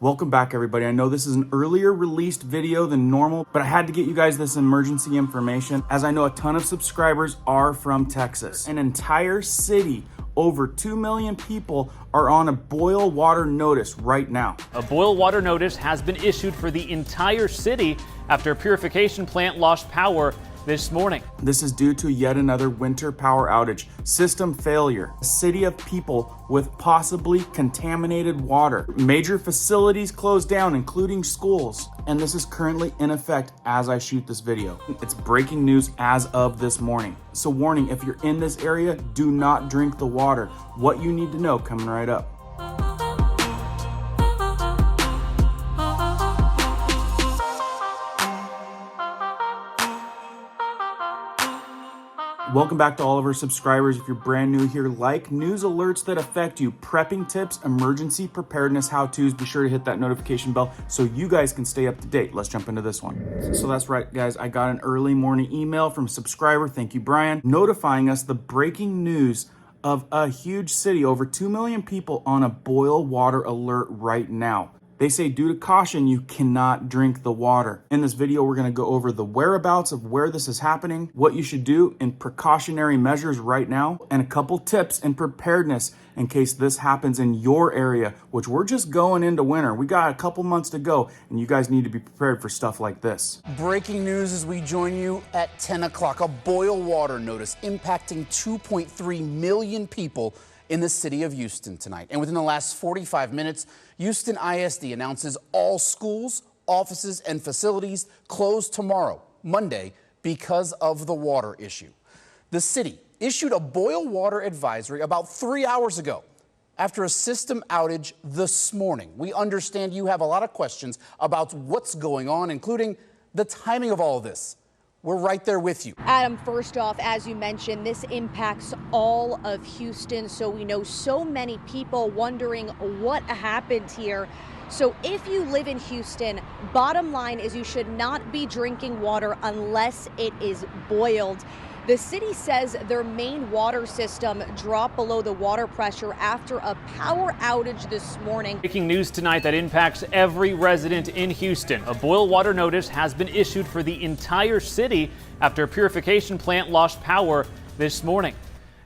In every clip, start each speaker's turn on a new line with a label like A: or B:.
A: Welcome back, everybody. I know this is an earlier released video than normal, but I had to get you guys this emergency information as I know a ton of subscribers are from Texas. An entire city, over 2 million people, are on a boil water notice right now.
B: A boil water notice has been issued for the entire city after a purification plant lost power this morning.
A: This is due to yet another winter power outage, system failure, a city of people with possibly contaminated water. Major facilities closed down, including schools, and this is currently in effect as I shoot this video. It's breaking news as of this morning. So warning, if you're in this area, do not drink the water. What you need to know coming right up. Welcome back to all of our subscribers. If you're brand new here, like news alerts that affect you, prepping tips, emergency preparedness how-tos, be sure to hit that notification bell so you guys can stay up to date. Let's jump into this one. So that's right, guys. I got an early morning email from a subscriber, thank you, Brian, notifying us the breaking news of a huge city, over 2 million people on a boil water alert right now. They say due to caution, you cannot drink the water. In this video, we're going to go over the whereabouts of where this is happening, what you should do in precautionary measures right now, and a couple tips in preparedness in case this happens in your area, which we're just going into winter. We got a couple months to go, and you guys need to be prepared for stuff like this.
C: Breaking news as we join you at 10 o'clock. A boil water notice impacting 2.3 million people in the city of Houston tonight. And within the last 45 minutes, Houston ISD announces all schools, offices, and facilities closed tomorrow, Monday, because of the water issue. The city issued a boil water advisory about 3 hours ago after a system outage this morning. We understand you have a lot of questions about what's going on, including the timing of all of this. We're right there with you.
D: Adam, first off, as you mentioned, this impacts all of Houston. So we know so many people wondering what happened here. So if you live in Houston, bottom line is you should not be drinking water unless it is boiled. The city says their main water system dropped below the water pressure after a power outage this morning.
B: Breaking news tonight that impacts every resident in Houston. A boil water notice has been issued for the entire city after a purification plant lost power this morning.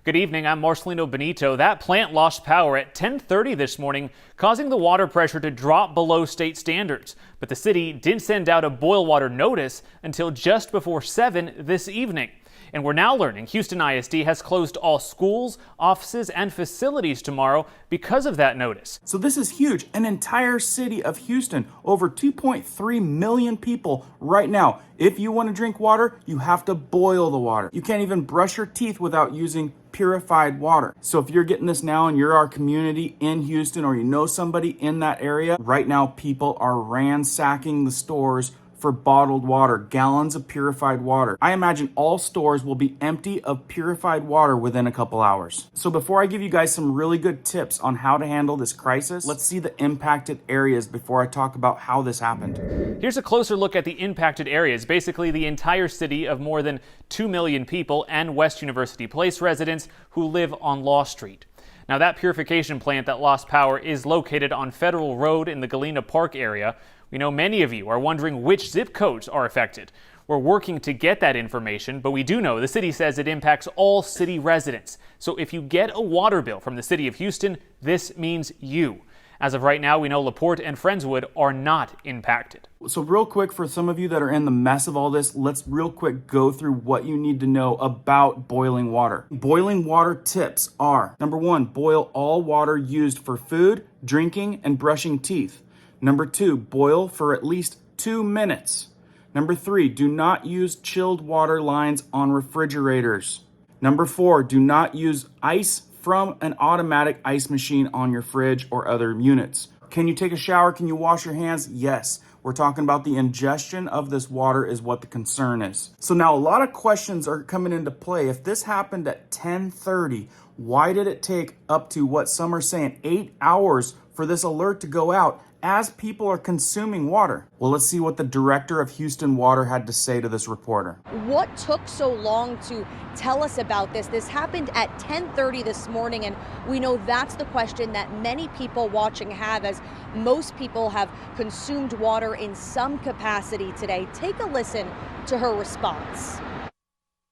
B: Good evening, I'm Marcelino Benito. That plant lost power at 10:30 this morning, causing the water pressure to drop below state standards. But the city didn't send out a boil water notice until just before 7 this evening. And we're now learning Houston ISD has closed all schools, offices, and facilities tomorrow because of that notice.
A: So this is huge. An entire city of Houston, over 2.3 million people right now. If you want to drink water, you have to boil the water. You can't even brush your teeth without using purified water. So if you're getting this now and you're our community in Houston or you know somebody in that area, right now people are ransacking the stores for bottled water, gallons of purified water. I imagine all stores will be empty of purified water within a couple hours. So before I give you guys some really good tips on how to handle this crisis, let's see the impacted areas before I talk about how this happened.
B: Here's a closer look at the impacted areas, basically the entire city of more than 2 million people and West University Place residents who live on Law Street. Now, that purification plant that lost power is located on Federal Road in the Galena Park area. We know many of you are wondering which zip codes are affected. We're working to get that information, but we do know the city says it impacts all city residents. So if you get a water bill from the city of Houston, this means you. As of right now, we know LaPorte and Friendswood are not impacted.
A: So real quick, for some of you that are in the mess of all this, let's real quick go through what you need to know about boiling water. Boiling water tips are: number 1, boil all water used for food, drinking, and brushing teeth. Number 2, boil for at least 2 minutes. Number 3, do not use chilled water lines on refrigerators. Number 4, do not use ice from an automatic ice machine on your fridge or other units. Can you take a shower? Can you wash your hands? Yes. We're talking about the ingestion of this water is what the concern is. So now a lot of questions are coming into play. If this happened at 10:30, why did it take up to what some are saying 8 hours for this alert to go out as people are consuming water. Well, let's see what the director of Houston Water had to say to this reporter.
D: What took so long to tell us about this? This happened at 10:30 this morning, and we know that's the question that many people watching have, as most people have consumed water in some capacity today. Take a listen to her response.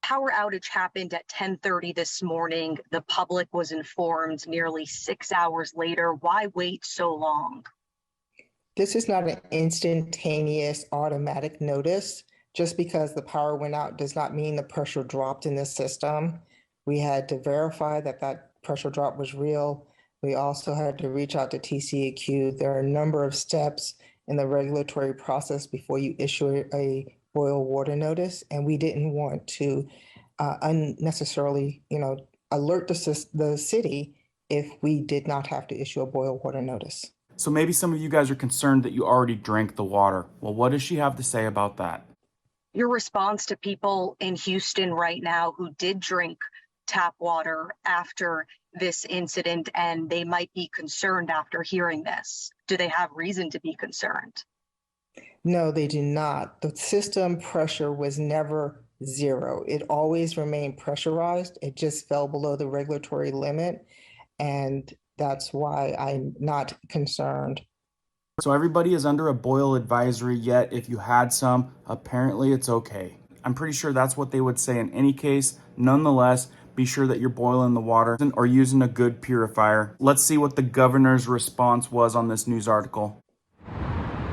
E: Power outage happened at 10:30 this morning. The public was informed nearly 6 hours later. Why wait so long?
F: This is not an instantaneous automatic notice. Just because the power went out does not mean the pressure dropped in the system. We had to verify that that pressure drop was real. We also had to reach out to TCEQ. There are a number of steps in the regulatory process before you issue a boil water notice, and we didn't want to unnecessarily, alert the city if we did not have to issue a boil water notice.
A: So maybe some of you guys are concerned that you already drank the water. Well, what does she have to say about that?
E: Your response to people in Houston right now who did drink tap water after this incident, and they might be concerned after hearing this. Do they have reason to be concerned?
F: No, they do not. The system pressure was never zero. It always remained pressurized. It just fell below the regulatory limit. And that's why I'm not concerned.
A: So everybody is under a boil advisory, yet if you had some, apparently it's okay. I'm pretty sure that's what they would say in any case. Nonetheless, be sure that you're boiling the water or using a good purifier. Let's see what the governor's response was on this news article.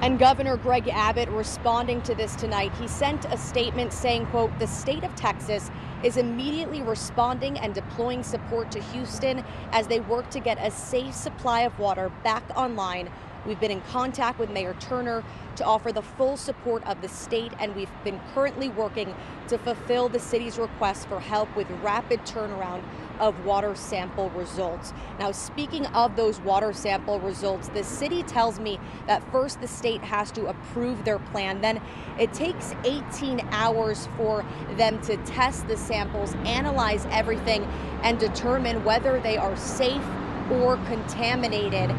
D: And Governor Greg Abbott responding to this tonight, he sent a statement saying, quote, "The state of Texas is immediately responding and deploying support to Houston as they work to get a safe supply of water back online. We've been in contact with Mayor Turner to offer the full support of the state, and we've been currently working to fulfill the city's request for help with rapid turnaround of water sample results." Now, speaking of those water sample results, the city tells me that first the state has to approve their plan. Then it takes 18 hours for them to test the samples, analyze everything, and determine whether they are safe or contaminated.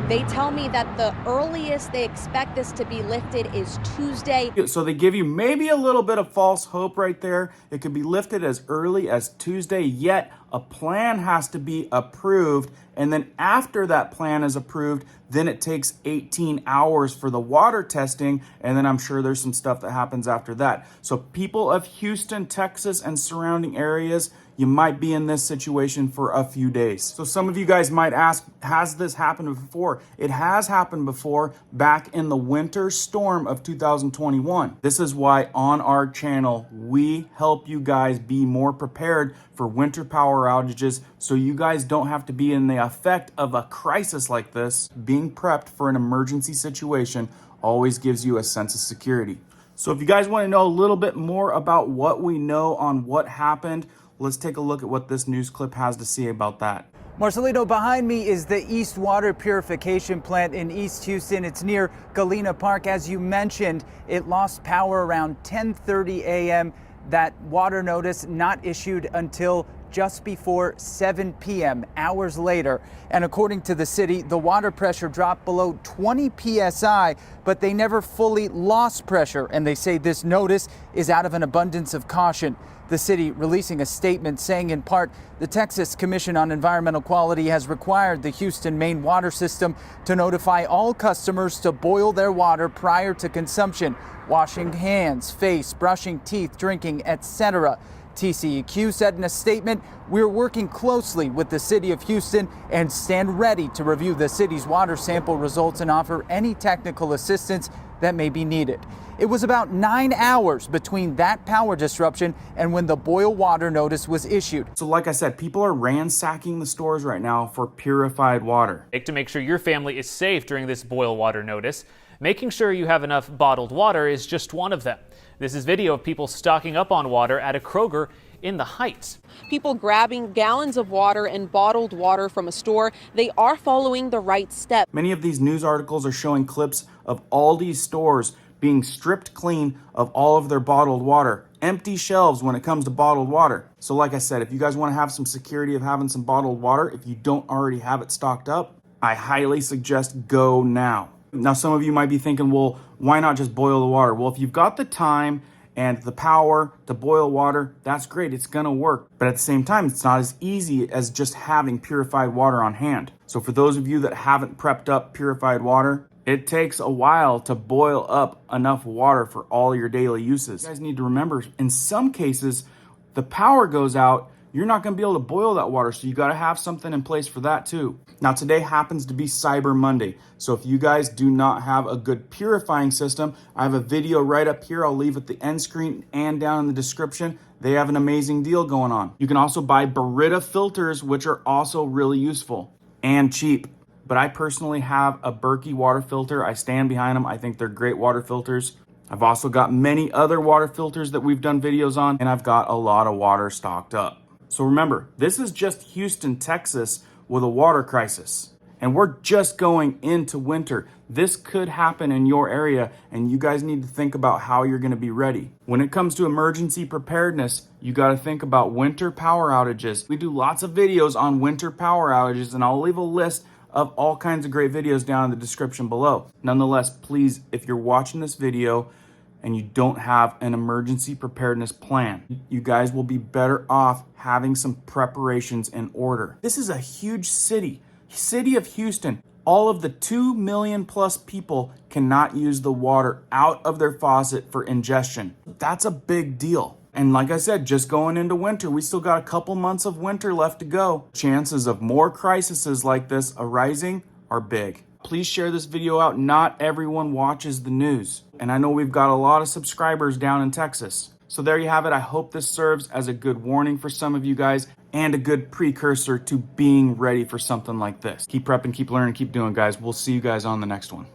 D: They tell me that the earliest they expect this to be lifted is Tuesday.
A: So they give you maybe a little bit of false hope right there. It could be lifted as early as Tuesday, yet a plan has to be approved. And then after that plan is approved, then it takes 18 hours for the water testing. And then I'm sure there's some stuff that happens after that. So people of Houston, Texas, and surrounding areas, you might be in this situation for a few days. So some of you guys might ask, has this happened before? It has happened before, back in the winter storm of 2021. This is why on our channel, we help you guys be more prepared for winter power outages, so you guys don't have to be in the effect of a crisis like this. Being prepped for an emergency situation always gives you a sense of security. So if you guys want to know a little bit more about what we know on what happened, let's take a look at what this news clip has to say about that.
G: Marcelino, behind me is the East Water Purification Plant in East Houston. It's near Galena Park. As you mentioned, it lost power around 10:30 a.m. That water notice not issued until just before 7 p.m., hours later. And according to the city, the water pressure dropped below 20 psi, but they never fully lost pressure. And they say this notice is out of an abundance of caution. The city releasing a statement saying, in part, the Texas Commission on Environmental Quality has required the Houston main water system to notify all customers to boil their water prior to consumption, washing hands, face, brushing teeth, drinking, etc. TCEQ said in a statement, "We're working closely with the city of Houston and stand ready to review the city's water sample results and offer any technical assistance that may be needed." It was about 9 hours between that power disruption and when the boil water notice was issued.
A: So like I said, people are ransacking the stores right now for purified water.
B: To make sure your family is safe during this boil water notice, making sure you have enough bottled water is just one of them. This is video of people stocking up on water at a Kroger in the Heights.
H: People grabbing gallons of water and bottled water from a store. They are following the right step.
A: Many of these news articles are showing clips of Aldie stores being stripped clean of all of their bottled water. Empty shelves when it comes to bottled water. So like I said, if you guys want to have some security of having some bottled water, if you don't already have it stocked up, I highly suggest go now. Now, some of you might be thinking, well, why not just boil the water? Well, if you've got the time and the power to boil water, that's great. It's going to work. But at the same time, it's not as easy as just having purified water on hand. So for those of you that haven't prepped up purified water, it takes a while to boil up enough water for all your daily uses. You guys need to remember, in some cases, the power goes out, you're not going to be able to boil that water, so you got to have something in place for that too. Now, today happens to be Cyber Monday, so if you guys do not have a good purifying system, I have a video right up here. I'll leave at the end screen and down in the description. They have an amazing deal going on. You can also buy Brita filters, which are also really useful and cheap. But I personally have a Berkey water filter. I stand behind them. I think they're great water filters. I've also got many other water filters that we've done videos on, and I've got a lot of water stocked up. So remember, this is just Houston, Texas with a water crisis. And we're just going into winter. This could happen in your area, and you guys need to think about how you're going to be ready. When it comes to emergency preparedness, you got to think about winter power outages. We do lots of videos on winter power outages, and I'll leave a list of all kinds of great videos down in the description below. Nonetheless, please, if you're watching this video and you don't have an emergency preparedness plan, you guys will be better off having some preparations in order. This is a huge city of Houston. All of the 2 million plus people cannot use the water out of their faucet for ingestion. That's a big deal. And like I said, just going into winter, we still got a couple months of winter left to go. Chances of more crises like this arising are big. Please share this video out. Not everyone watches the news. And I know we've got a lot of subscribers down in Texas. So there you have it. I hope this serves as a good warning for some of you guys and a good precursor to being ready for something like this. Keep prepping, keep learning, keep doing, guys. We'll see you guys on the next one.